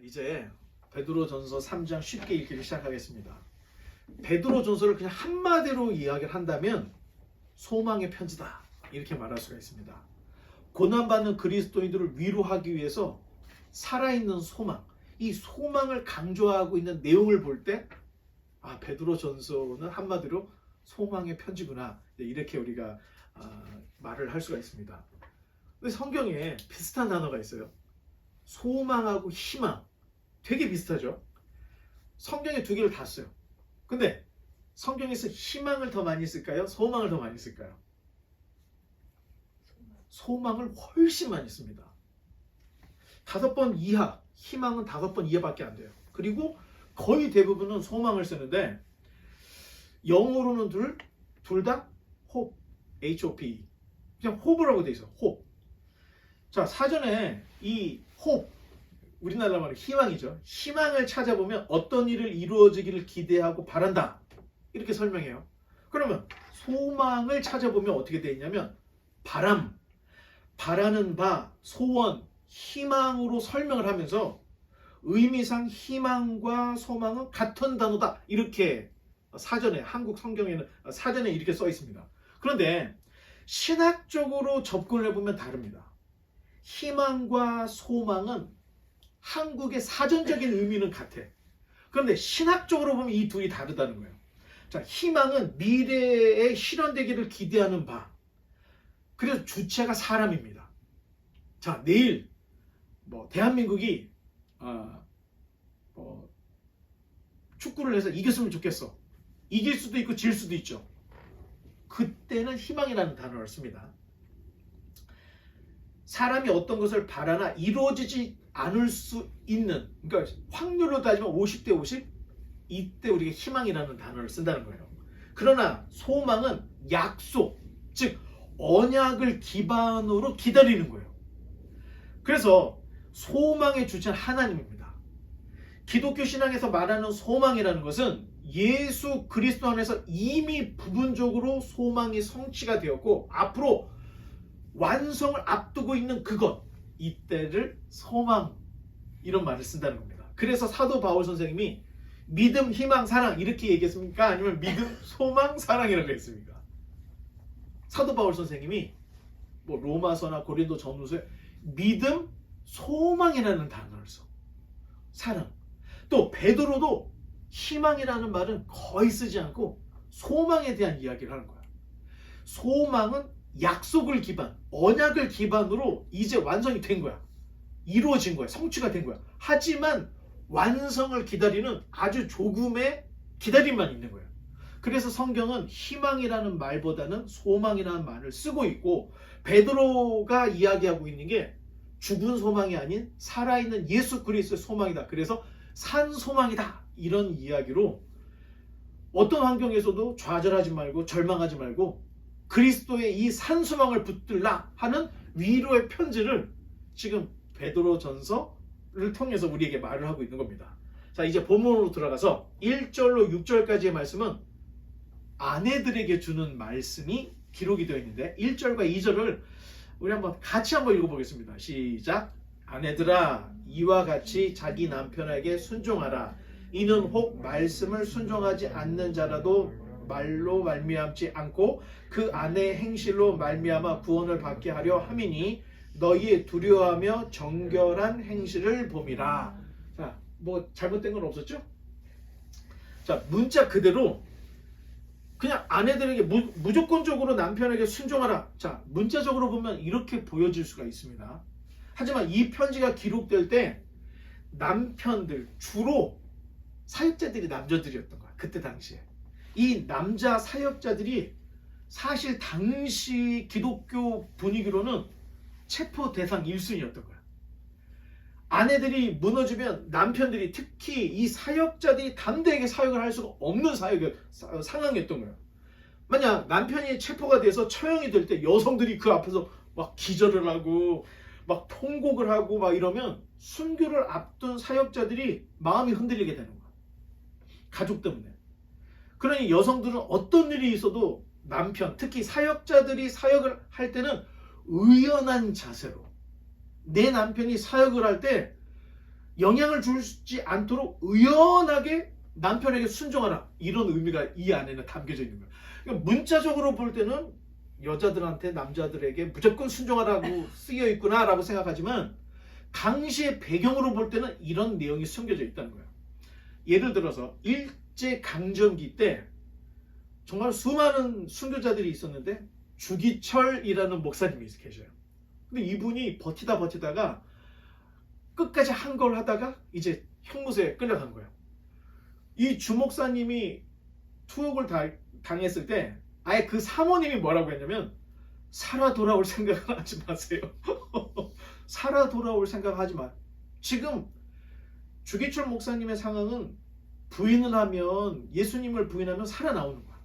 이제 베드로전서 3장 쉽게 읽기를 시작하겠습니다. 베드로전서를 그냥 한마디로 이야기를 한다면 소망의 편지다 이렇게 말할 수가 있습니다. 고난받는 그리스도인들을 위로하기 위해서 살아있는 소망, 이 소망을 강조하고 있는 내용을 볼 때 베드로전서는 한마디로 소망의 편지구나 이렇게 우리가 말을 할 수가 있습니다. 근데 성경에 비슷한 단어가 있어요. 소망하고 희망 되게 비슷하죠. 성경에 두 개를 다 써요. 근데 성경에서 희망을 더 많이 쓸까요? 소망을 더 많이 쓸까요? 소망을 훨씬 많이 씁니다. 5번 이하, 희망은 5번 이하밖에 안 돼요. 그리고 거의 대부분은 소망을 쓰는데 영어로는 둘 다 hope, H-O-P 그냥 hope라고 돼 있어요. hope. 자, 사전에 이 hope, 우리나라 말로 희망이죠. 희망을 찾아보면 어떤 일을 이루어지기를 기대하고 바란다 이렇게 설명해요. 그러면 소망을 찾아보면 어떻게 되어 있냐면 바람, 바라는 바, 소원, 희망으로 설명을 하면서 의미상 희망과 소망은 같은 단어다 이렇게 사전에, 한국 성경에는 사전에 이렇게 써 있습니다. 그런데 신학적으로 접근을 해보면 다릅니다. 희망과 소망은 한국의 사전적인 의미는 같아. 그런데 신학적으로 보면 이 둘이 다르다는 거예요. 자, 희망은 미래에 실현되기를 기대하는 바. 그래서 주체가 사람입니다. 자, 내일 대한민국이 축구를 해서 이겼으면 좋겠어. 이길 수도 있고 질 수도 있죠. 그때는 희망이라는 단어를 씁니다. 사람이 어떤 것을 바라나 이루어지지 않을 수 있는, 그러니까 확률로 따지면 50대 50, 이때 우리가 희망이라는 단어를 쓴다는 거예요. 그러나 소망은 약속, 즉 언약을 기반으로 기다리는 거예요. 그래서 소망의 주체는 하나님입니다. 기독교 신앙에서 말하는 소망이라는 것은 예수 그리스도 안에서 이미 부분적으로 소망이 성취가 되었고 앞으로 완성을 앞두고 있는 그것, 이때를 소망 이런 말을 쓴다는 겁니다. 그래서 사도 바울 선생님이 믿음, 희망, 사랑 이렇게 얘기했습니까? 아니면 믿음, 소망, 사랑이라고 했습니까? 사도 바울 선생님이 로마서나 고린도 전후서에 믿음, 소망이라는 단어를 써. 사랑. 또 베드로도 희망이라는 말은 거의 쓰지 않고 소망에 대한 이야기를 하는 거야. 소망은 약속을 기반, 언약을 기반으로 이제 완성이 된 거야. 이루어진 거야. 성취가 된 거야. 하지만 완성을 기다리는 아주 조금의 기다림만 있는 거야. 그래서 성경은 희망이라는 말보다는 소망이라는 말을 쓰고 있고 베드로가 이야기하고 있는 게 죽은 소망이 아닌 살아있는 예수 그리스도의 소망이다. 그래서 산 소망이다. 이런 이야기로 어떤 환경에서도 좌절하지 말고 절망하지 말고 그리스도의 이 산 소망을 붙들라 하는 위로의 편지를 지금 베드로전서를 통해서 우리에게 말을 하고 있는 겁니다. 자, 이제 본문으로 들어가서 1절로 6절까지의 말씀은 아내들에게 주는 말씀이 기록이 되어 있는데 1절과 2절을 우리 같이 한번 읽어보겠습니다. 시작. 아내들아 이와 같이 자기 남편에게 순종하라. 이는 혹 말씀을 순종하지 않는 자라도 말로 말미암지 않고 그 아내의 행실로 말미암아 구원을 받게 하려 함이니 너희의 두려워하며 정결한 행실을 봄이라. 자, 잘못된 건 없었죠? 자, 문자 그대로 그냥 아내들에게 무조건적으로 남편에게 순종하라. 자, 문자적으로 보면 이렇게 보여질 수가 있습니다. 하지만 이 편지가 기록될 때 남편들, 주로 사역자들이 남자들이었던 거야. 그때 당시에. 이 남자 사역자들이 사실 당시 기독교 분위기로는 체포 대상 1순위였던 거야. 아내들이 무너지면 남편들이, 특히 이 사역자들이 담대하게 사역을 할 수가 없는 상황이었던 거예요. 만약 남편이 체포가 돼서 처형이 될 때 여성들이 그 앞에서 막 기절을 하고 막 통곡을 하고 막 이러면 순교를 앞둔 사역자들이 마음이 흔들리게 되는 거야. 가족 때문에. 그러니 여성들은 어떤 일이 있어도 남편, 특히 사역자들이 사역을 할 때는 의연한 자세로 내 남편이 사역을 할 때 영향을 주지 않도록 의연하게 남편에게 순종하라. 이런 의미가 이 안에는 담겨져 있는 거예요. 그러니까 문자적으로 볼 때는 여자들한테 남자들에게 무조건 순종하라고 쓰여 있구나라고 생각하지만 당시의 배경으로 볼 때는 이런 내용이 숨겨져 있다는 거예요. 예를 들어서 일제강점기 때 정말 수많은 순교자들이 있었는데 주기철이라는 목사님이 계셔요. 근데 이분이 버티다가 끝까지 한 걸 하다가 이제 형무소에 끌려간 거예요. 이 주목사님이 투옥을 당했을 때 아예 그 사모님이 뭐라고 했냐면 살아 돌아올 생각을 하지 마세요. 살아 돌아올 생각하지 마. 지금 주기철 목사님의 상황은 부인을 하면 예수님을 부인하면 살아나오는 거야.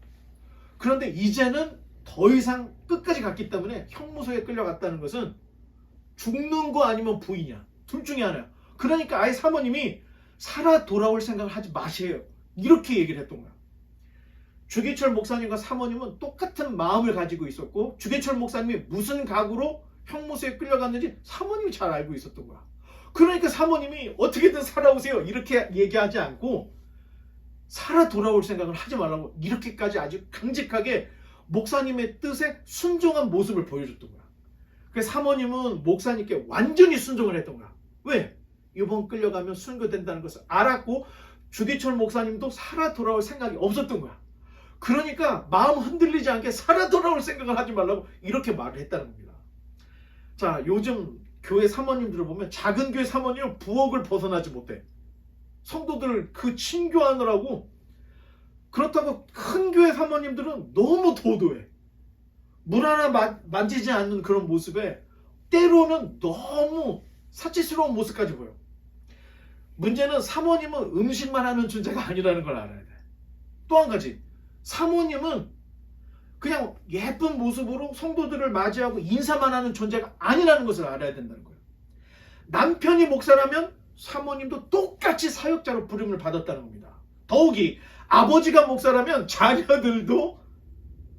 그런데 이제는 더 이상 끝까지 갔기 때문에 형무소에 끌려갔다는 것은 죽는 거 아니면 부인이야. 둘 중에 하나야. 그러니까 아예 사모님이 살아 돌아올 생각을 하지 마세요. 이렇게 얘기를 했던 거야. 주기철 목사님과 사모님은 똑같은 마음을 가지고 있었고 주기철 목사님이 무슨 각오로 형무소에 끌려갔는지 사모님이 잘 알고 있었던 거야. 그러니까 사모님이 어떻게든 살아오세요 이렇게 얘기하지 않고 살아 돌아올 생각을 하지 말라고 이렇게까지 아주 강직하게 목사님의 뜻에 순종한 모습을 보여줬던 거야. 그래서 사모님은 목사님께 완전히 순종을 했던 거야. 왜? 이번 끌려가면 순교된다는 것을 알았고 주기철 목사님도 살아 돌아올 생각이 없었던 거야. 그러니까 마음 흔들리지 않게 살아 돌아올 생각을 하지 말라고 이렇게 말을 했다는 겁니다. 자, 요즘 교회 사모님들을 보면 작은 교회 사모님은 부엌을 벗어나지 못해. 성도들 그 친교하느라고. 그렇다고 큰 교회 사모님들은 너무 도도해. 물 하나 만지지 않는 그런 모습에 때로는 너무 사치스러운 모습까지 보여. 문제는 사모님은 음식만 하는 존재가 아니라는 걸 알아야 돼. 또 한 가지, 사모님은 그냥 예쁜 모습으로 성도들을 맞이하고 인사만 하는 존재가 아니라는 것을 알아야 된다는 거예요. 남편이 목사라면 사모님도 똑같이 사역자로 부름을 받았다는 겁니다. 더욱이 아버지가 목사라면 자녀들도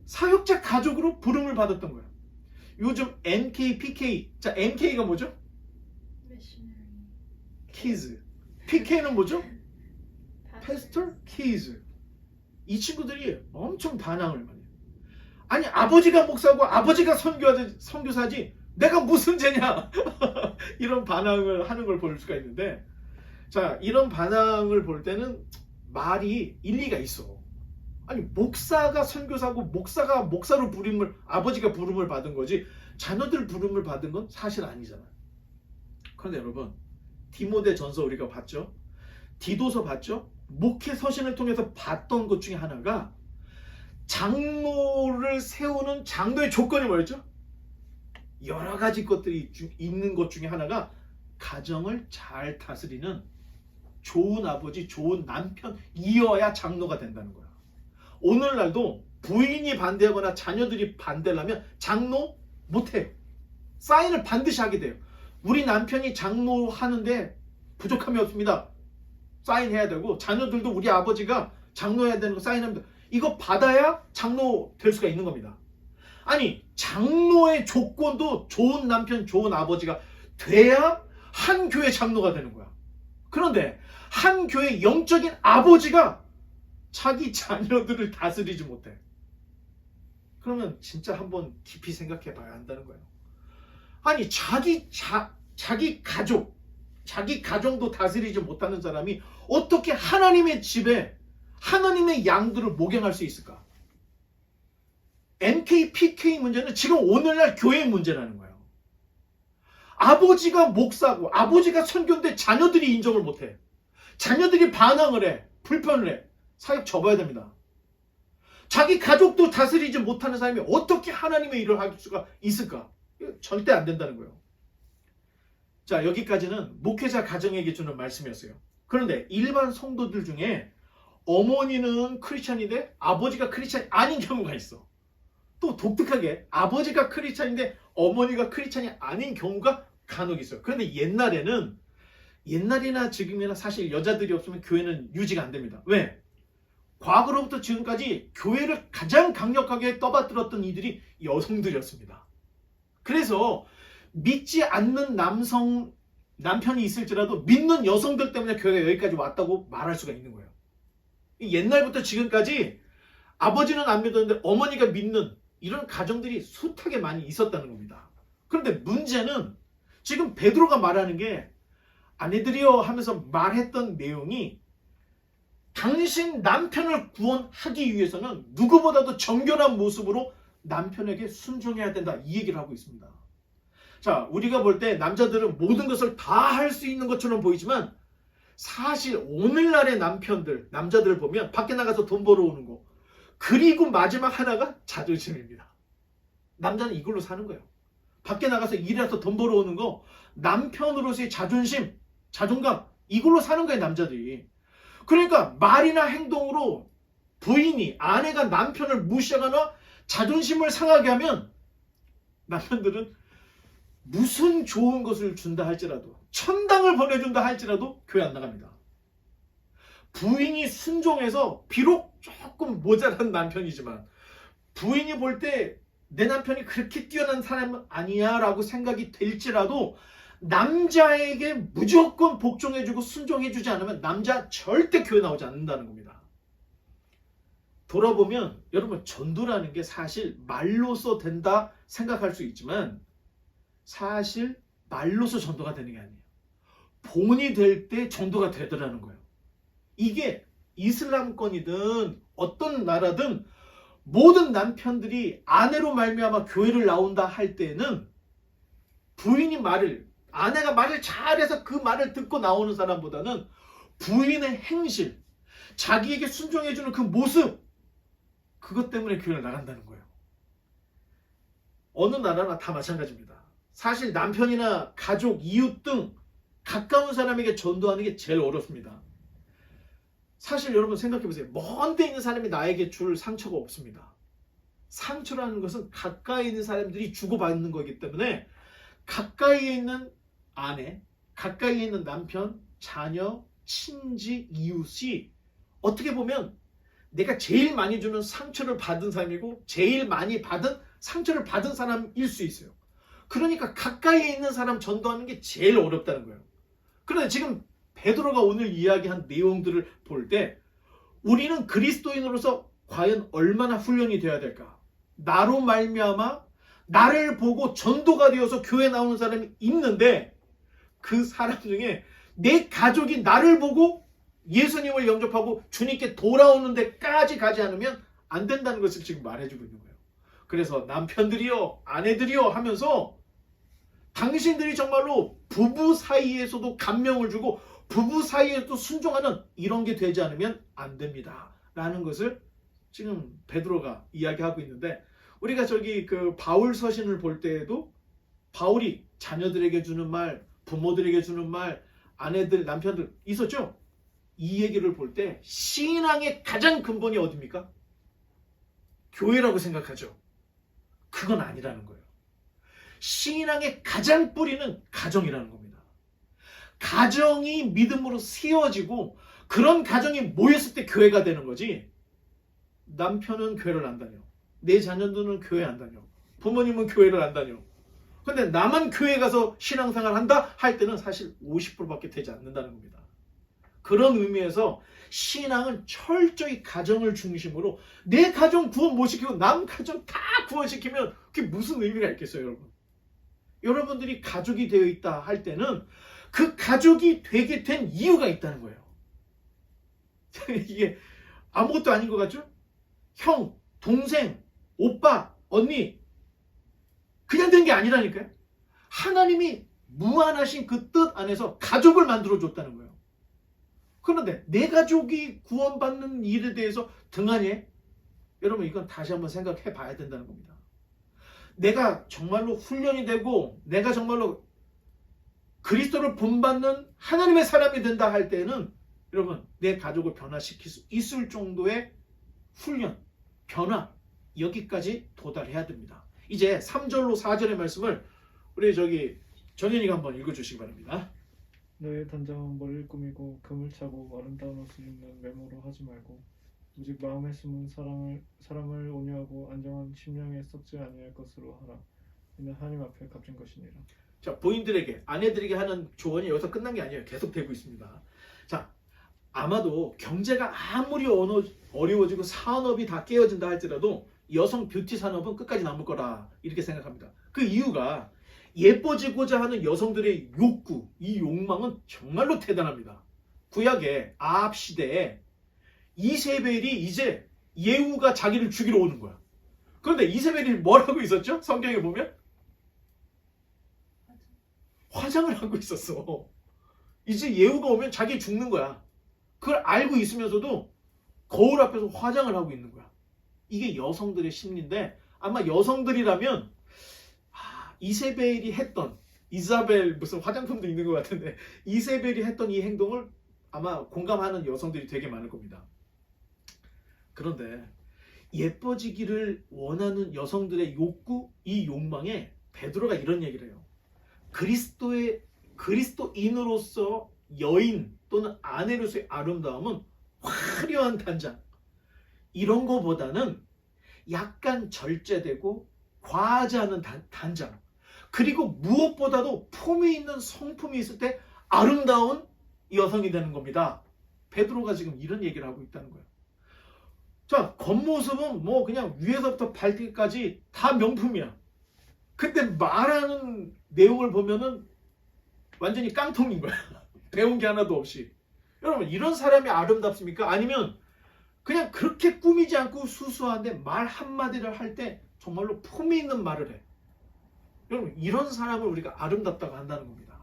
사역자 가족으로 부름을 받았던 거예요. 요즘 MK, PK. 자, MK가 뭐죠? Kids. PK는 뭐죠? Pastor Kids. 이 친구들이 엄청 반항을 많이 해요. 아니, 아버지가 목사고 아버지가 선교사지 내가 무슨 죄냐. 이런 반항을 하는 걸 볼 수가 있는데, 자, 이런 반항을 볼 때는 말이 일리가 있어. 아니, 목사가 선교사고 목사가 목사로 아버지가 부름을 받은 거지 자녀들 부름을 받은 건 사실 아니잖아. 그런데 여러분, 디모데 전서 우리가 봤죠? 디도서 봤죠? 목회 서신을 통해서 봤던 것 중에 하나가 장로를 세우는 장로의 조건이 뭐였죠? 여러 가지 것들이 있는 것 중에 하나가 가정을 잘 다스리는 좋은 아버지, 좋은 남편이어야 장로가 된다는 거야. 오늘날도 부인이 반대하거나 자녀들이 반대를 하면 장로 못해요. 사인을 반드시 하게 돼요. 우리 남편이 장로 하는데 부족함이 없습니다. 사인해야 되고, 자녀들도 우리 아버지가 장로해야 되는 거 사인합니다. 이거 받아야 장로 될 수가 있는 겁니다. 아니, 장로의 조건도 좋은 남편, 좋은 아버지가 돼야 한 교회 장로가 되는 거야. 그런데 한 교회 영적인 아버지가 자기 자녀들을 다스리지 못해. 그러면 진짜 한번 깊이 생각해 봐야 한다는 거예요. 아니, 자기 가족, 자기 가정도 다스리지 못하는 사람이 어떻게 하나님의 집에 하나님의 양들을 목양할 수 있을까? MK, PK 문제는 지금 오늘날 교회의 문제라는 거예요. 아버지가 목사고 아버지가 선교인데 자녀들이 인정을 못해. 자녀들이 반항을 해. 불편을 해. 사역 접어야 됩니다. 자기 가족도 다스리지 못하는 사람이 어떻게 하나님의 일을 할 수가 있을까? 절대 안 된다는 거예요. 자, 여기까지는 목회자 가정에게 주는 말씀이었어요. 그런데 일반 성도들 중에 어머니는 크리스찬인데 아버지가 크리스찬이 아닌 경우가 있어. 또 독특하게 아버지가 크리스찬인데 어머니가 크리스찬이 아닌 경우가 간혹 있어요. 그런데 옛날이나 지금이나 사실 여자들이 없으면 교회는 유지가 안 됩니다. 왜? 과거로부터 지금까지 교회를 가장 강력하게 떠받들었던 이들이 여성들이었습니다. 그래서 믿지 않는 남성 남편이 있을지라도 믿는 여성들 때문에 교회가 여기까지 왔다고 말할 수가 있는 거예요. 옛날부터 지금까지 아버지는 안 믿었는데 어머니가 믿는 이런 가정들이 숱하게 많이 있었다는 겁니다. 그런데 문제는 지금 베드로가 말하는 게 아내들이여 하면서 말했던 내용이 당신 남편을 구원하기 위해서는 누구보다도 정결한 모습으로 남편에게 순종해야 된다, 이 얘기를 하고 있습니다. 자, 우리가 볼 때 남자들은 모든 것을 다 할 수 있는 것처럼 보이지만 사실 오늘날의 남자들을 보면 밖에 나가서 돈 벌어오는 거, 그리고 마지막 하나가 자존심입니다. 남자는 이걸로 사는 거예요. 밖에 나가서 일해서 돈 벌어오는 거, 남편으로서의 자존심, 자존감, 이걸로 사는 거예요, 남자들이. 그러니까 말이나 행동으로 부인이, 아내가 남편을 무시하거나 자존심을 상하게 하면 남편들은 무슨 좋은 것을 준다 할지라도, 천당을 보내준다 할지라도 교회 안 나갑니다. 부인이 순종해서 비록 조금 모자란 남편이지만 부인이 볼 때 내 남편이 그렇게 뛰어난 사람은 아니야 라고 생각이 될지라도 남자에게 무조건 복종해주고 순종해주지 않으면 남자 절대 교회 나오지 않는다는 겁니다. 돌아보면 여러분, 전도라는 게 사실 말로써 된다 생각할 수 있지만 사실 말로써 전도가 되는 게 아니에요. 본이 될 때 전도가 되더라는 거예요. 이게 이슬람권이든 어떤 나라든 모든 남편들이 아내로 말미암아 교회를 나온다 할 때는 아내가 말을 잘해서 그 말을 듣고 나오는 사람보다는 부인의 행실, 자기에게 순종해주는 그 모습, 그것 때문에 교회를 나간다는 거예요. 어느 나라나 다 마찬가지입니다. 사실 남편이나 가족, 이웃 등 가까운 사람에게 전도하는 게 제일 어렵습니다. 사실 여러분 생각해보세요. 먼 데 있는 사람이 나에게 줄 상처가 없습니다. 상처라는 것은 가까이 있는 사람들이 주고받는 거기 때문에 가까이에 있는 아내, 가까이에 있는 남편, 자녀, 친지, 이웃이 어떻게 보면 내가 제일 많이 주는 상처를 받은 사람이고 제일 많이 받은 상처를 받은 사람일 수 있어요. 그러니까 가까이에 있는 사람 전도하는 게 제일 어렵다는 거예요. 그런데 지금 베드로가 오늘 이야기한 내용들을 볼 때 우리는 그리스도인으로서 과연 얼마나 훈련이 되어야 될까? 나로 말미암아 나를 보고 전도가 되어서 교회 나오는 사람이 있는데 그 사람 중에 내 가족이 나를 보고 예수님을 영접하고 주님께 돌아오는 데까지 가지 않으면 안 된다는 것을 지금 말해주고 있는 거예요. 그래서 남편들이요, 아내들이요 하면서 당신들이 정말로 부부 사이에서도 감명을 주고 부부 사이에도 순종하는 이런 게 되지 않으면 안 됩니다 라는 것을 지금 베드로가 이야기하고 있는데, 우리가 저기 그 바울 서신을 볼 때에도 바울이 자녀들에게 주는 말, 부모들에게 주는 말, 아내들, 남편들 있었죠? 이 얘기를 볼 때 신앙의 가장 근본이 어디입니까? 교회라고 생각하죠. 그건 아니라는 거예요. 신앙의 가장 뿌리는 가정이라는 겁니다. 가정이 믿음으로 세워지고 그런 가정이 모였을 때 교회가 되는 거지, 남편은 교회를 안 다녀, 내 자녀들은 교회 안 다녀, 부모님은 교회를 안 다녀, 근데 나만 교회 가서 신앙생활 한다 할 때는 사실 50%밖에 되지 않는다는 겁니다. 그런 의미에서 신앙은 철저히 가정을 중심으로, 내 가정 구원 못 시키고 남 가정 다 구원시키면 그게 무슨 의미가 있겠어요, 여러분? 여러분들이 가족이 되어 있다 할 때는 그 가족이 되게 된 이유가 있다는 거예요. 이게 아무것도 아닌 것 같죠? 형, 동생, 오빠, 언니 그냥 된 게 아니라니까요. 하나님이 무한하신 그 뜻 안에서 가족을 만들어 줬다는 거예요. 그런데 내 가족이 구원받는 일에 대해서 등한히, 여러분 이건 다시 한번 생각해 봐야 된다는 겁니다. 내가 정말로 훈련이 되고 내가 정말로 그리스도를 본받는 하나님의 사람이 된다 할 때는 여러분 내 가족을 변화시킬 수 있을 정도의 훈련, 변화, 여기까지 도달해야 됩니다. 이제 3절로 4절의 말씀을 우리 저기 정현이가 한번 읽어주시기 바랍니다. 너의 단장은 머리를 꾸미고 금을 차고 아름다운 옷을 입는 외모로 하지 말고 오직 마음에 숨은 사랑을 온유하고 안정한 심령에 썩지 아니할 것으로 하라. 이는 하나님 앞에 값진 것이니라. 자, 부인들에게, 아내들에게 하는 조언이 여기서 끝난 게 아니에요. 계속 되고 있습니다. 자, 아마도 경제가 아무리 어려워지고 산업이 다 깨어진다 할지라도 여성 뷰티 산업은 끝까지 남을 거라 이렇게 생각합니다. 그 이유가 예뻐지고자 하는 여성들의 욕구, 이 욕망은 정말로 대단합니다. 구약의 아합 시대에 이세벨이 이제 예후가 자기를 죽이러 오는 거야. 그런데 이세벨이 뭘 하고 있었죠? 성경에 보면 화장을 하고 있었어. 이제 예후가 오면 자기 죽는 거야. 그걸 알고 있으면서도 거울 앞에서 화장을 하고 있는 거야. 이게 여성들의 심리인데 아마 여성들이라면 이세벨이 했던, 이사벨 무슨 화장품도 있는 것 같은데 이세벨이 했던 이 행동을 아마 공감하는 여성들이 되게 많을 겁니다. 그런데 예뻐지기를 원하는 여성들의 욕구, 이 욕망에 베드로가 이런 얘기를 해요. 그리스도인으로서 여인 또는 아내로서의 아름다움은 화려한 단장, 이런 거보다는 약간 절제되고 과하지 않은 단장, 그리고 무엇보다도 품이 있는 성품이 있을 때 아름다운 여성이 되는 겁니다. 베드로가 지금 이런 얘기를 하고 있다는 거예요. 자, 겉모습은 뭐 그냥 위에서부터 발끝까지 다 명품이야. 근데 말하는 내용을 보면은 완전히 깡통인 거야. 배운 게 하나도 없이. 여러분, 이런 사람이 아름답습니까? 아니면 그냥 그렇게 꾸미지 않고 수수한데 말 한마디를 할 때 정말로 품이 있는 말을 해. 여러분, 이런 사람을 우리가 아름답다고 한다는 겁니다.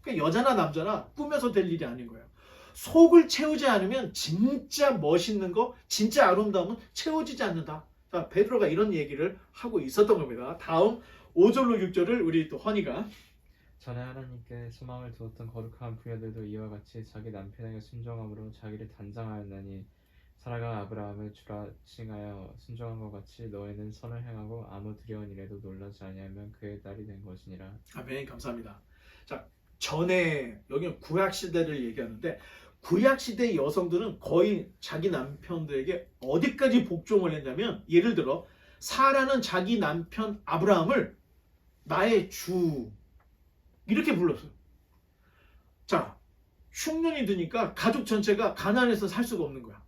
그러니까 여자나 남자나 꾸며서 될 일이 아닌 거예요. 속을 채우지 않으면 진짜 멋있는 거, 진짜 아름다움은 채워지지 않는다. 자, 베드로가 이런 얘기를 하고 있었던 겁니다. 다음 5절로 6절을 우리 또 헌이가. 전에 하나님께 소망을 두었던 거룩한 부녀들도 이와 같이 자기 남편에게 순종함으로 자기를 단장하였나니 사라가 아브라함을 주라 칭하여 순종한 것 같이 너희는 선을 행하고 아무 두려운 일에도 놀라지 아니하면 그의 딸이 된 것이니라. 아멘. 감사합니다. 자, 전에 여기는 구약 시대를 얘기하는데 구약 시대 여성들은 거의 자기 남편들에게 어디까지 복종을 했냐면, 예를 들어 사라는 자기 남편 아브라함을 나의 주 이렇게 불렀어요. 자, 흉년이 드니까 가족 전체가 가나안에서 살 수가 없는 거야.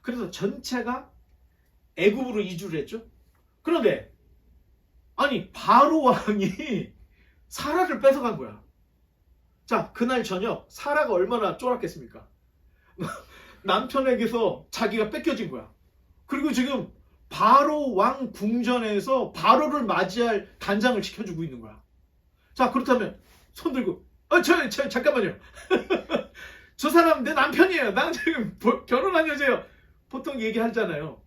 그래서 전체가 애굽으로 이주를 했죠. 그런데 아니 바로 왕이 사라를 뺏어간 거야. 자, 그날 저녁 사라가 얼마나 쫄았겠습니까? 남편에게서 자기가 뺏겨진 거야. 그리고 지금 바로 왕 궁전에서 바로를 맞이할 단장을 지켜주고 있는 거야. 자, 그렇다면 손 들고 잠깐만요. 저 사람 내 남편이에요. 나 지금 결혼한 여자예요. 보통 얘기하잖아요.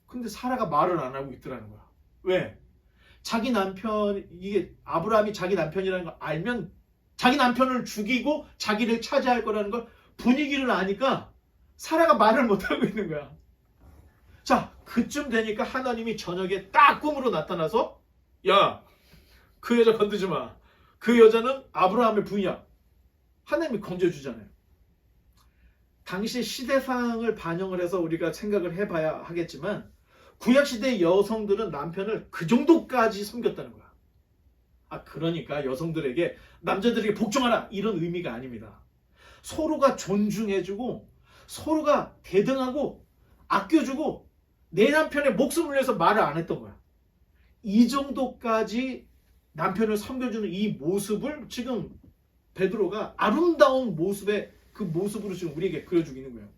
근데 사라가 말을 안 하고 있더라는 거야. 왜? 자기 남편, 이게 아브라함이 자기 남편이라는 걸 알면 자기 남편을 죽이고 자기를 차지할 거라는 걸 분위기를 아니까 사라가 말을 못 하고 있는 거야. 자, 그쯤 되니까 하나님이 저녁에 딱 꿈으로 나타나서 야, 그 여자 건드지 마. 그 여자는 아브라함의 부인이야. 하나님이 건져주잖아요. 당시 시대상을 반영을 해서 우리가 생각을 해봐야 하겠지만 구약시대의 여성들은 남편을 그 정도까지 섬겼다는 거야. 그러니까 여성들에게, 남자들에게 복종하라 이런 의미가 아닙니다. 서로가 존중해주고 서로가 대등하고 아껴주고 내 남편의 목숨을 위해서 말을 안 했던 거야. 이 정도까지 남편을 섬겨주는 이 모습을 지금 베드로가 아름다운 모습의 그 모습으로 지금 우리에게 그려주고 있는 거예요.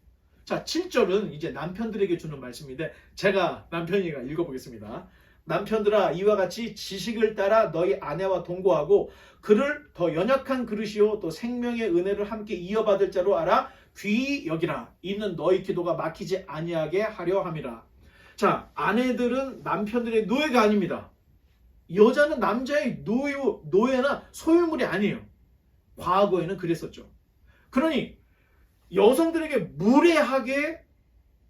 자, 7절은 이제 남편들에게 주는 말씀인데 제가 남편이가 읽어보겠습니다. 남편들아, 이와 같이 지식을 따라 너희 아내와 동거하고 그를 더 연약한 그릇이요 또 생명의 은혜를 함께 이어받을 자로 알아 귀히 여기라. 이는 너희 기도가 막히지 아니하게 하려 함이라. 자, 아내들은 남편들의 노예가 아닙니다. 여자는 남자의 노예나 소유물이 아니에요. 과거에는 그랬었죠. 그러니 여성들에게 무례하게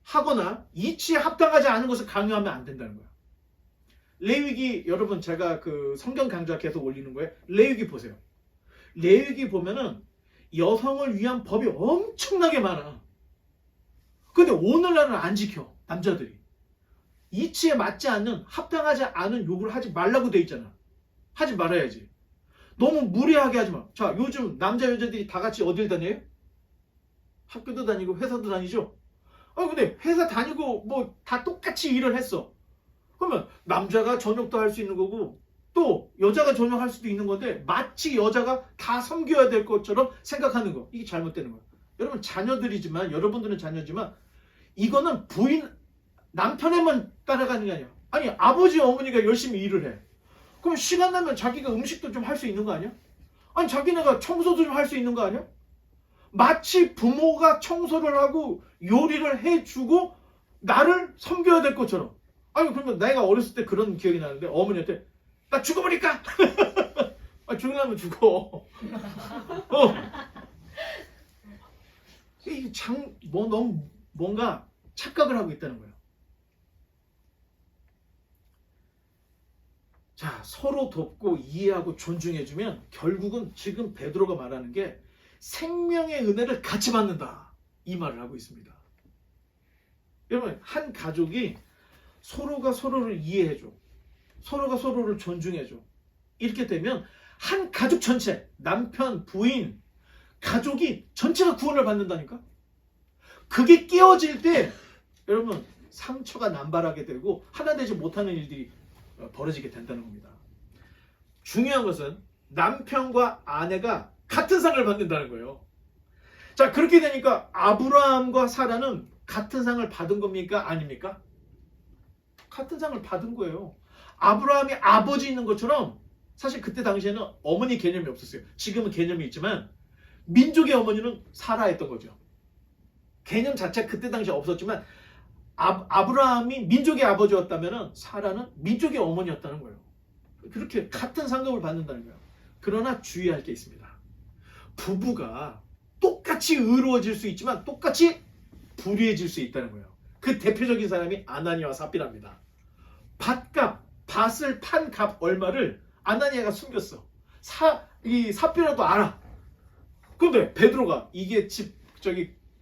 하거나 이치에 합당하지 않은 것을 강요하면 안 된다는 거예요. 레위기, 여러분 제가 그 성경 강좌 계속 올리는 거예요. 레위기 보세요. 레위기 보면은 여성을 위한 법이 엄청나게 많아. 근데 오늘날은 안 지켜. 남자들이 이치에 맞지 않는, 합당하지 않은 요구를 하지 말라고 돼 있잖아. 하지 말아야지. 너무 무리하게 하지 마. 자, 요즘 남자 여자들이 다 같이 어딜 다녀요? 학교도 다니고 회사도 다니죠. 근데 회사 다니고 뭐 다 똑같이 일을 했어. 그러면 남자가 저녁도 할 수 있는 거고 또 여자가 저녁 할 수도 있는 건데 마치 여자가 다 섬겨야 될 것처럼 생각하는 거. 이게 잘못되는 거야. 여러분 자녀들이지만 여러분들은 자녀지만 이거는 부인 남편에만 따라가는 게 아니야. 아니 아버지 어머니가 열심히 일을 해. 그럼 시간 나면 자기가 음식도 좀 할 수 있는 거 아니야? 아니 자기네가 청소도 좀 할 수 있는 거 아니야? 마치 부모가 청소를 하고 요리를 해주고 나를 섬겨야 될 것처럼. 아니 그러면 내가 어렸을 때 그런 기억이 나는데 어머니한테 나 죽어버릴까? 죽으려면 죽어. 너무 뭔가 착각을 하고 있다는 거예요. 자, 서로 돕고 이해하고 존중해주면 결국은 지금 베드로가 말하는 게 생명의 은혜를 같이 받는다. 이 말을 하고 있습니다. 여러분, 한 가족이 서로가 서로를 이해해줘. 서로가 서로를 존중해줘. 이렇게 되면 한 가족 전체, 남편, 부인, 가족이 전체가 구원을 받는다니까? 그게 깨어질 때 여러분 상처가 남발하게 되고 하나 되지 못하는 일들이 벌어지게 된다는 겁니다. 중요한 것은 남편과 아내가 같은 상을 받는다는 거예요. 자, 그렇게 되니까 아브라함과 사라는 같은 상을 받은 겁니까? 아닙니까? 같은 상을 받은 거예요. 아브라함이 아버지 있는 것처럼 사실 그때 당시에는 어머니 개념이 없었어요. 지금은 개념이 있지만 민족의 어머니는 사라였던 거죠. 개념 자체가 그때 당시에 없었지만 아브라함이 민족의 아버지였다면 사라는 민족의 어머니였다는 거예요. 그렇게 같은 상급을 받는다는 거예요. 그러나 주의할 게 있습니다. 부부가 똑같이 의로워질 수 있지만 똑같이 불의해질 수 있다는 거예요. 그 대표적인 사람이 아나니아와 삽비라입니다. 밭을 판 값 얼마를 아나니아가 숨겼어. 이 삽비라도 알아. 근데 베드로가 이게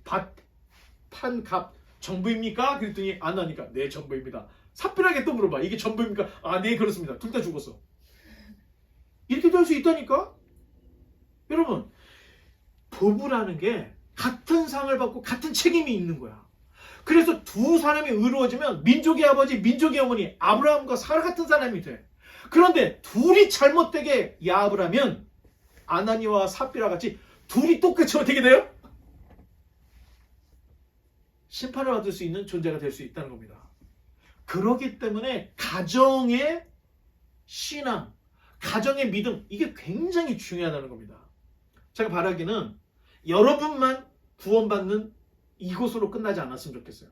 밭 판 값 전부입니까? 그랬더니 아나니까 네 전부입니다. 삽비라게 또 물어봐. 이게 전부입니까? 아, 네 그렇습니다. 둘 다 죽었어. 이렇게 될 수 있다니까? 여러분, 부부라는 게 같은 상을 받고 같은 책임이 있는 거야. 그래서 두 사람이 의로워지면 민족의 아버지, 민족의 어머니, 아브라함과 사라 같은 사람이 돼. 그런데 둘이 잘못되게 야합을 아나니와 삽비라 같이 둘이 똑같이 어떻게 돼요? 심판을 받을 수 있는 존재가 될 수 있다는 겁니다. 그렇기 때문에 가정의 신앙, 가정의 믿음, 이게 굉장히 중요하다는 겁니다. 제가 바라기는 여러분만 구원받는 이곳으로 끝나지 않았으면 좋겠어요.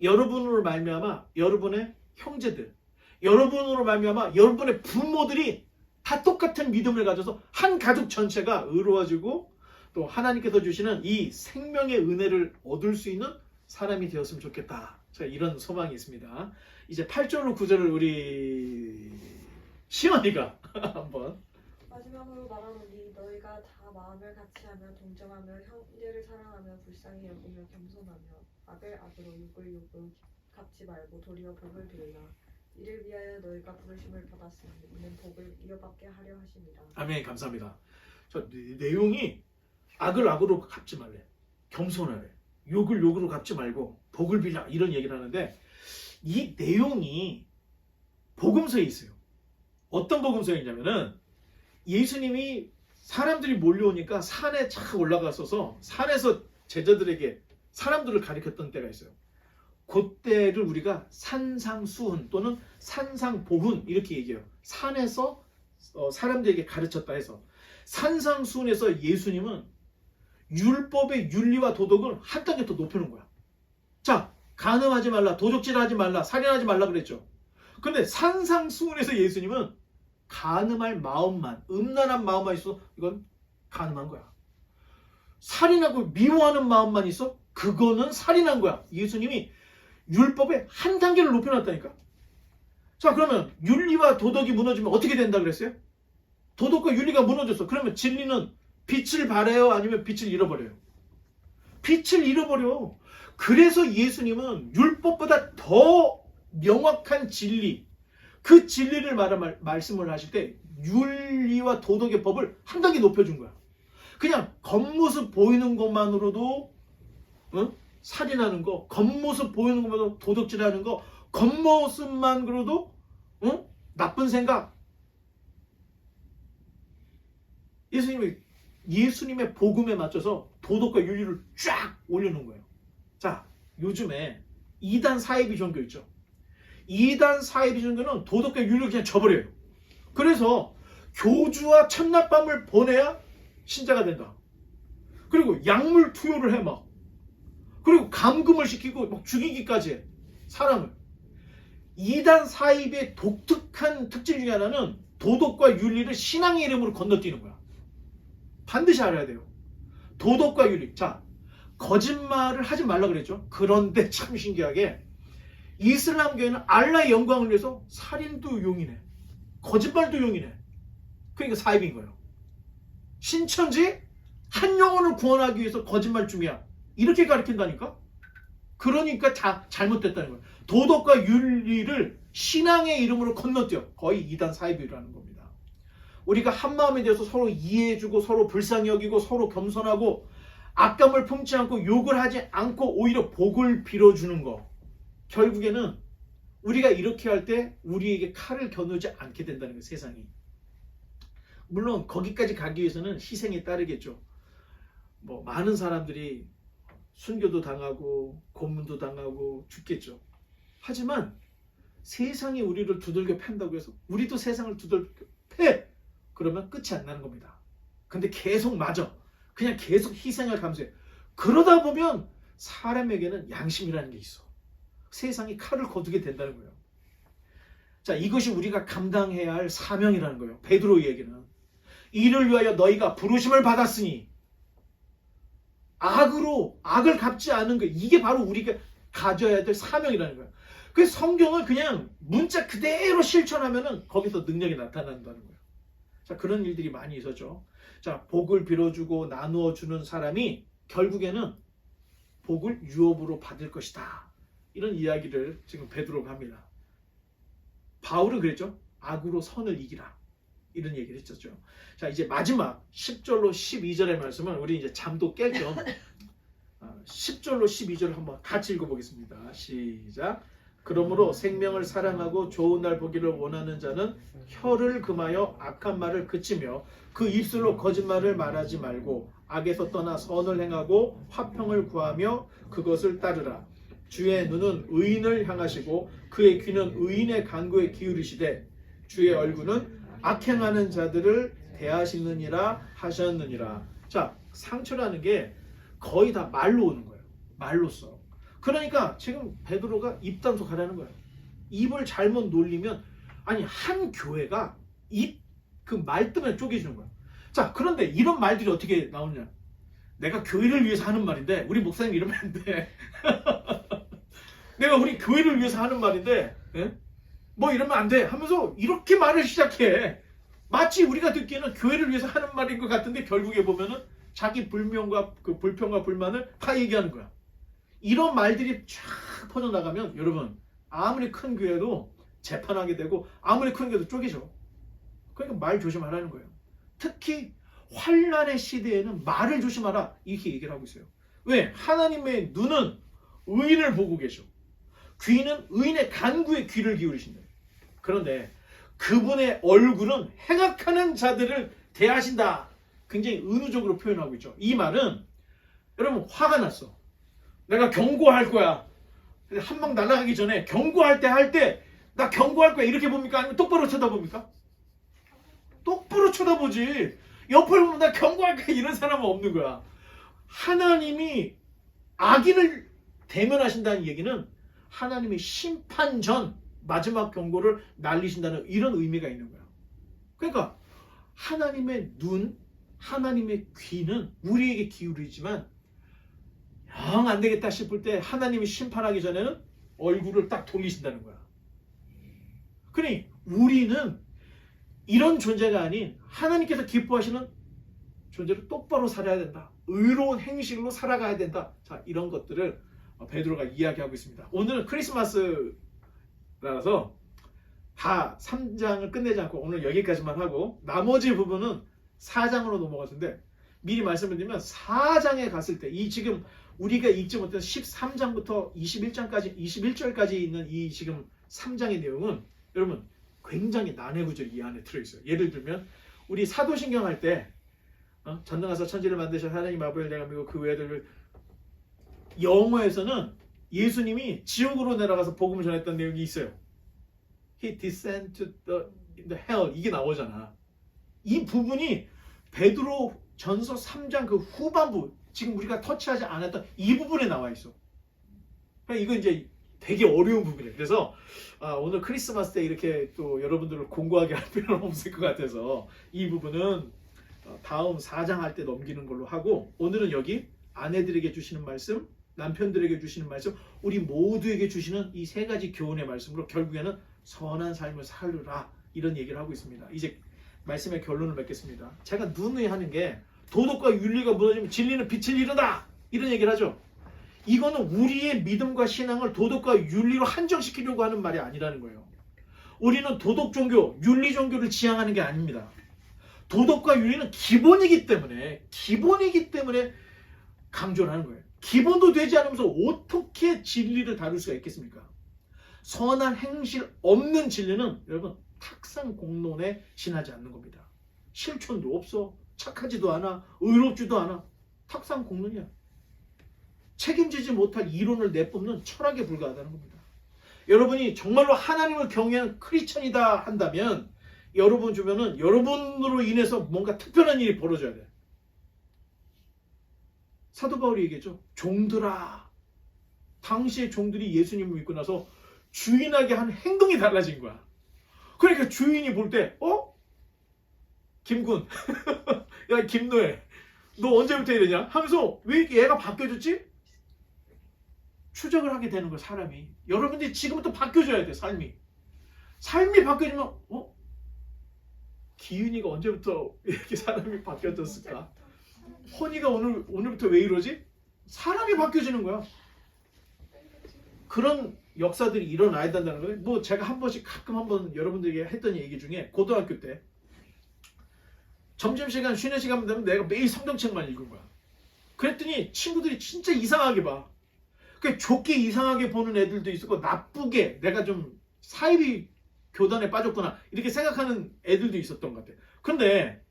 여러분으로 말미암아 여러분의 형제들, 여러분으로 말미암아 여러분의 부모들이 다 똑같은 믿음을 가져서 한 가족 전체가 의로워지고 또 하나님께서 주시는 이 생명의 은혜를 얻을 수 있는 사람이 되었으면 좋겠다. 제가 이런 소망이 있습니다. 이제 8절로 9절을 우리 시원이가 한번. 마지막으로 말하노니 너희가 다 마음을 같이하며 동정하며 형제를 사랑하며 불쌍히 여기며 겸손하며 악을 악으로 욕을 욕으로 갚지 말고 도리어 복을 빌라. 이를 위하여 너희가 부르심을 받았으니 이는 복을 이어받게 하려 하심이라. 아멘. 감사합니다. 저 내용이 악을 악으로 갚지 말래, 겸손하래, 욕을 욕으로 갚지 말고 복을 빌라, 이런 얘기를 하는데 이 내용이 복음서에 있어요. 어떤 복음서에 있냐면은 예수님이 사람들이 몰려오니까 산에 착 올라가서서 산에서 제자들에게 사람들을 가리켰던 때가 있어요. 그때를 우리가 산상수훈 또는 산상보훈 이렇게 얘기해요. 산에서 사람들에게 가르쳤다 해서 산상수훈에서 예수님은 율법의 윤리와 도덕을 한 단계 더 높여놓은 거야. 자, 간음하지 말라, 도적질하지 말라, 살인하지 말라 그랬죠. 근데 산상수훈에서 예수님은 간음할 마음만, 음란한 마음만 있어, 이건 간음한 거야. 살인하고 미워하는 마음만 있어, 그거는 살인한 거야. 예수님이 율법의 한 단계를 높여놨다니까. 자, 그러면 윤리와 도덕이 무너지면 어떻게 된다 그랬어요? 도덕과 윤리가 무너졌어. 그러면 진리는 빛을 발해요? 아니면 빛을 잃어버려요? 빛을 잃어버려. 그래서 예수님은 율법보다 더 명확한 진리, 그 진리를 말씀을 하실 때 윤리와 도덕의 법을 한 단계 높여준 거야. 그냥 겉모습 보이는 것만으로도 살인하는 거, 겉모습 보이는 것만으로도 도덕질하는 거, 겉모습만으로도 나쁜 생각. 예수님의 복음에 맞춰서 도덕과 윤리를 쫙 올려놓은 거예요. 자, 요즘에 2단 사이비 종교 있죠. 2단 사이비 종교는 도덕과 윤리를 그냥 줘버려요. 그래서 교주와 첫날밤을 보내야 신자가 된다. 그리고 약물 투여를 해 막. 그리고 감금을 시키고 막 죽이기까지 해. 사람을. 2단 사이비의 독특한 특징 중에 하나는 도덕과 윤리를 신앙의 이름으로 건너뛰는 거야. 반드시 알아야 돼요. 도덕과 윤리. 자, 거짓말을 하지 말라 그랬죠. 그런데 참 신기하게 이슬람교회는 알라의 영광을 위해서 살인도 용인해. 거짓말도 용인해. 그러니까 사입인 거예요. 신천지 한 영혼을 구원하기 위해서 거짓말 중이야. 이렇게 가르친다니까? 그러니까 다 잘못됐다는 거예요. 도덕과 윤리를 신앙의 이름으로 건너뛰어. 거의 2단 사이비라는 겁니다. 우리가 한마음이 되어서 서로 이해해주고 서로 불쌍히 여기고 서로 겸손하고 악감을 품지 않고 욕을 하지 않고 오히려 복을 빌어주는 거. 결국에는 우리가 이렇게 할 때 우리에게 칼을 겨누지 않게 된다는 거예요. 세상이. 물론 거기까지 가기 위해서는 희생이 따르겠죠. 뭐 많은 사람들이 순교도 당하고 고문도 당하고 죽겠죠. 하지만 세상이 우리를 두들겨 팬다고 해서 우리도 세상을 두들겨 패! 그러면 끝이 안 나는 겁니다. 근데 계속 맞아. 그냥 계속 희생을 감수해. 그러다 보면 사람에게는 양심이라는 게 있어. 세상이 칼을 거두게 된다는 거예요. 자, 이것이 우리가 감당해야 할 사명이라는 거예요. 베드로의 얘기는. 이를 위하여 너희가 부르심을 받았으니 악을 갚지 않은 거, 이게 바로 우리가 가져야 될 사명이라는 거예요. 그래서 성경을 그냥 문자 그대로 실천하면은 거기서 능력이 나타난다는 거예요. 자, 그런 일들이 많이 있었죠. 자, 복을 빌어주고 나누어 주는 사람이 결국에는 복을 유업으로 받을 것이다. 이런 이야기를 지금 베드로가 합니다. 바울은 그랬죠. 악으로 선을 이기라. 이런 얘기를 했었죠. 자, 이제 마지막 10절로 12절의 말씀은 우리 이제 잠도 깰 겸 10절로 12절을 한번 같이 읽어보겠습니다. 시작. 그러므로 생명을 사랑하고 좋은 날 보기를 원하는 자는 혀를 금하여 악한 말을 그치며 그 입술로 거짓말을 말하지 말고 악에서 떠나 선을 행하고 화평을 구하며 그것을 따르라. 주의 눈은 의인을 향하시고 그의 귀는 의인의 간구에 기울이시되 주의 얼굴은 악행하는 자들을 대하시느니라 하셨느니라. 자, 상처라는 게 거의 다 말로 오는 거예요. 말로써. 그러니까 지금 베드로가 입단속 하라는 거예요. 입을 잘못 놀리면 아니 한 교회가 입 그 말 때문에 쪼개지는 거야. 자, 그런데 이런 말들이 어떻게 나오느냐. 내가 교회를 위해서 하는 말인데 우리 목사님 이러면 안 돼. 내가 우리 교회를 위해서 하는 말인데 뭐 이러면 안 돼 하면서 이렇게 말을 시작해. 마치 우리가 듣기에는 교회를 위해서 하는 말인 것 같은데 결국에 보면은 자기 불평과 불만을 다 얘기하는 거야. 이런 말들이 쫙 퍼져나가면 여러분 아무리 큰 교회도 재판하게 되고 아무리 큰 교회도 쪼개져. 그러니까 말 조심하라는 거예요. 특히 환난의 시대에는 말을 조심하라 이렇게 얘기를 하고 있어요. 왜? 하나님의 눈은 의인을 보고 계셔. 귀는 의인의 간구에 귀를 기울이신다. 그런데 그분의 얼굴은 행악하는 자들을 대하신다. 굉장히 은유적으로 표현하고 있죠. 이 말은 여러분 화가 났어. 내가 경고할 거야. 한 방 날아가기 전에 경고할 때 나 경고할 거야 이렇게 봅니까? 아니면 똑바로 쳐다봅니까? 똑바로 쳐다보지. 옆을 보면 나 경고할 거야 이런 사람은 없는 거야. 하나님이 악인을 대면하신다는 얘기는 하나님의 심판 전 마지막 경고를 날리신다는 이런 의미가 있는 거야. 그러니까 하나님의 눈, 하나님의 귀는 우리에게 기울이지만 영 안 되겠다 싶을 때 하나님이 심판하기 전에는 얼굴을 딱 돌리신다는 거야. 그러니 우리는 이런 존재가 아닌 하나님께서 기뻐하시는 존재로 똑바로 살아야 된다. 의로운 행실로 살아가야 된다. 자, 이런 것들을 베드로가 이야기하고 있습니다. 오늘은 크리스마스라서 다 3장을 끝내지 않고 오늘 여기까지만 하고 나머지 부분은 4장으로 넘어갈 텐데 미리 말씀을 드리면 4장에 갔을 때 이 지금 우리가 읽지 못한 13장부터 21절까지 있는 이 지금 3장의 내용은 여러분 굉장히 난해 구절이 이 안에 들어있어요. 예를 들면 우리 사도신경 할 때 전능하사 천지를 만드신 하나님 아버지를 내가 믿고 그 외아들을 영어에서는 예수님이 지옥으로 내려가서 복음을 전했던 내용이 있어요. He descended to the hell 이게 나오잖아. 이 부분이 베드로 전서 3장 그 후반부 지금 우리가 터치하지 않았던 이 부분에 나와 있어. 그러니까 이거 이제 되게 어려운 부분이에요. 그래서 오늘 크리스마스 때 이렇게 또 여러분들을 공고하게 할 필요는 없을 것 같아서 이 부분은 다음 4장 할 때 넘기는 걸로 하고 오늘은 여기 아내들에게 주시는 말씀, 남편들에게 주시는 말씀, 우리 모두에게 주시는 이 세 가지 교훈의 말씀으로 결국에는 선한 삶을 살으라 이런 얘기를 하고 있습니다. 이제 말씀의 결론을 맺겠습니다. 제가 누누이 하는 게 도덕과 윤리가 무너지면 진리는 빛을 잃는다 이런 얘기를 하죠. 이거는 우리의 믿음과 신앙을 도덕과 윤리로 한정시키려고 하는 말이 아니라는 거예요. 우리는 도덕 종교, 윤리 종교를 지향하는 게 아닙니다. 도덕과 윤리는 기본이기 때문에 강조를 하는 거예요. 기본도 되지 않으면서 어떻게 진리를 다룰 수가 있겠습니까? 선한 행실 없는 진리는 여러분 탁상 공론에 지나지 않는 겁니다. 실천도 없어, 착하지도 않아, 의롭지도 않아, 탁상 공론이야. 책임지지 못할 이론을 내뿜는 철학에 불과하다는 겁니다. 여러분이 정말로 하나님을 경외하는 크리스천이다 한다면 여러분 주변은 여러분으로 인해서 뭔가 특별한 일이 벌어져야 돼. 사도 바울이 얘기했죠. 종들아. 당시의 종들이 예수님을 믿고 나서 주인에게 한 행동이 달라진 거야. 그러니까 주인이 볼 때 김군 야 김노예 너 언제부터 이러냐 하면서 왜 이렇게 얘가 바뀌어졌지? 추적을 하게 되는 거야 사람이. 여러분들이 지금부터 바뀌어져야 돼. 삶이 바뀌어지면 기윤이가 언제부터 이렇게 사람이 바뀌어졌을까? 허니가 오늘부터 왜 이러지? 사람이 바뀌어지는 거야. 그런 역사들이 일어나야 된다는 거예요. 뭐 제가 한 번씩 가끔 한번 여러분들에게 했던 얘기 중에 고등학교 때 점심시간 쉬는 시간 되면 내가 매일 성경책만 읽은 거야. 그랬더니 친구들이 진짜 이상하게 봐. 그 좋게 이상하게 보는 애들도 있었고 나쁘게 내가 좀 사이비 교단에 빠졌구나 이렇게 생각하는 애들도 있었던 것 같아. 근데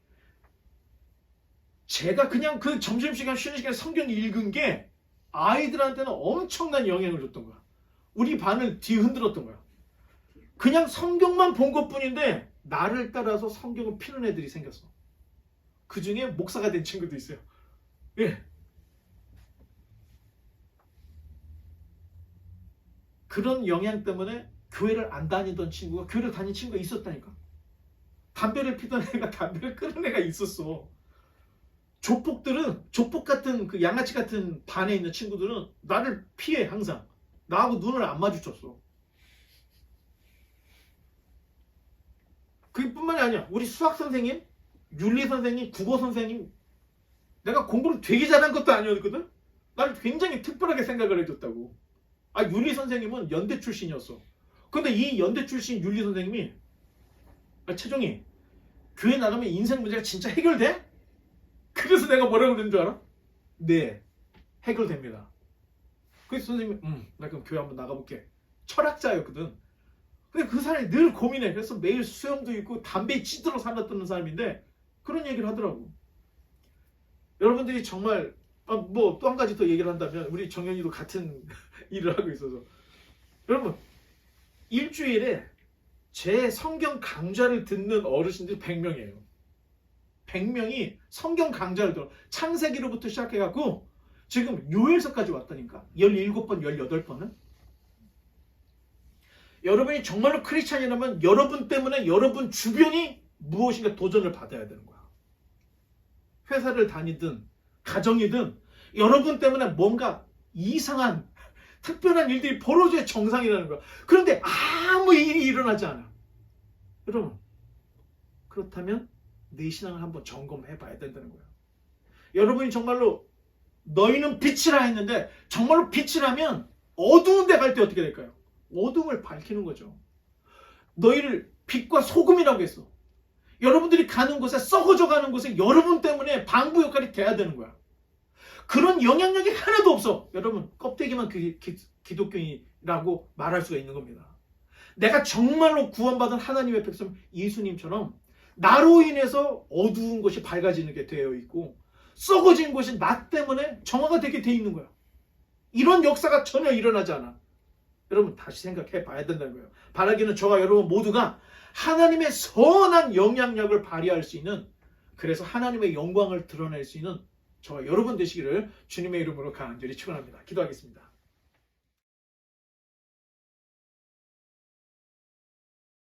제가 그냥 그 점심시간 쉬는 시간에 성경 읽은 게 아이들한테는 엄청난 영향을 줬던 거야. 우리 반을 뒤흔들었던 거야. 그냥 성경만 본 것뿐인데 나를 따라서 성경을 피는 애들이 생겼어. 그 중에 목사가 된 친구도 있어요. 예. 그런 영향 때문에 교회를 안 다니던 친구가 교회를 다닌 친구가 있었다니까. 담배를 피던 애가 담배를 끊은 애가 있었어. 조폭 같은 그 양아치 같은 반에 있는 친구들은 나를 피해 항상. 나하고 눈을 안 마주쳤어. 그뿐만이 아니야. 우리 수학 선생님, 윤리 선생님, 국어 선생님 내가 공부를 되게 잘한 것도 아니었거든. 나를 굉장히 특별하게 생각을 해줬다고. 윤리 선생님은 연대 출신이었어. 근데 이 연대 출신 윤리 선생님이 최종이 교회 나가면 인생 문제가 진짜 해결돼? 그래서 내가 뭐라고 그랬는 줄 알아? 네, 해결됩니다. 그래서 선생님이 나 그럼 교회 한번 나가볼게. 철학자였거든. 근데 그 사람이 늘 고민해. 그래서 매일 수영도 있고 담배 찌들어 살았던 사람인데 그런 얘기를 하더라고. 여러분들이 정말 뭐 또 한 가지 더 얘기를 한다면 우리 정연이도 같은 일을 하고 있어서 여러분 일주일에 제 성경 강좌를 듣는 어르신들이 100명이에요. 100명이 성경 강좌를 들어. 창세기로부터 시작해갖고 지금 요엘서까지 왔다니까. 17번, 18번은. 여러분이 정말로 크리스찬이라면 여러분 때문에 여러분 주변이 무엇인가 도전을 받아야 되는 거야. 회사를 다니든 가정이든 여러분 때문에 뭔가 이상한 특별한 일들이 벌어져야 정상이라는 거야. 그런데 아무 일이 일어나지 않아. 여러분 그렇다면 내 신앙을 한번 점검해 봐야 된다는 거야. 여러분이 정말로 너희는 빛이라 했는데 정말로 빛이라면 어두운 데 갈 때 어떻게 될까요? 어둠을 밝히는 거죠. 너희를 빛과 소금이라고 했어. 여러분들이 가는 곳에, 썩어져 가는 곳에 여러분 때문에 방부 역할이 돼야 되는 거야. 그런 영향력이 하나도 없어. 여러분, 껍데기만 기독교인이라고 말할 수가 있는 겁니다. 내가 정말로 구원받은 하나님의 백성 예수님처럼 나로 인해서 어두운 것이 밝아지는 게 되어 있고 썩어진 것이 나 때문에 정화가 되게 돼 있는 거야. 이런 역사가 전혀 일어나지 않아. 여러분 다시 생각해 봐야 된다는 거예요. 바라기는 저와 여러분 모두가 하나님의 선한 영향력을 발휘할 수 있는, 그래서 하나님의 영광을 드러낼 수 있는 저와 여러분 되시기를 주님의 이름으로 간절히 축원합니다. 기도하겠습니다.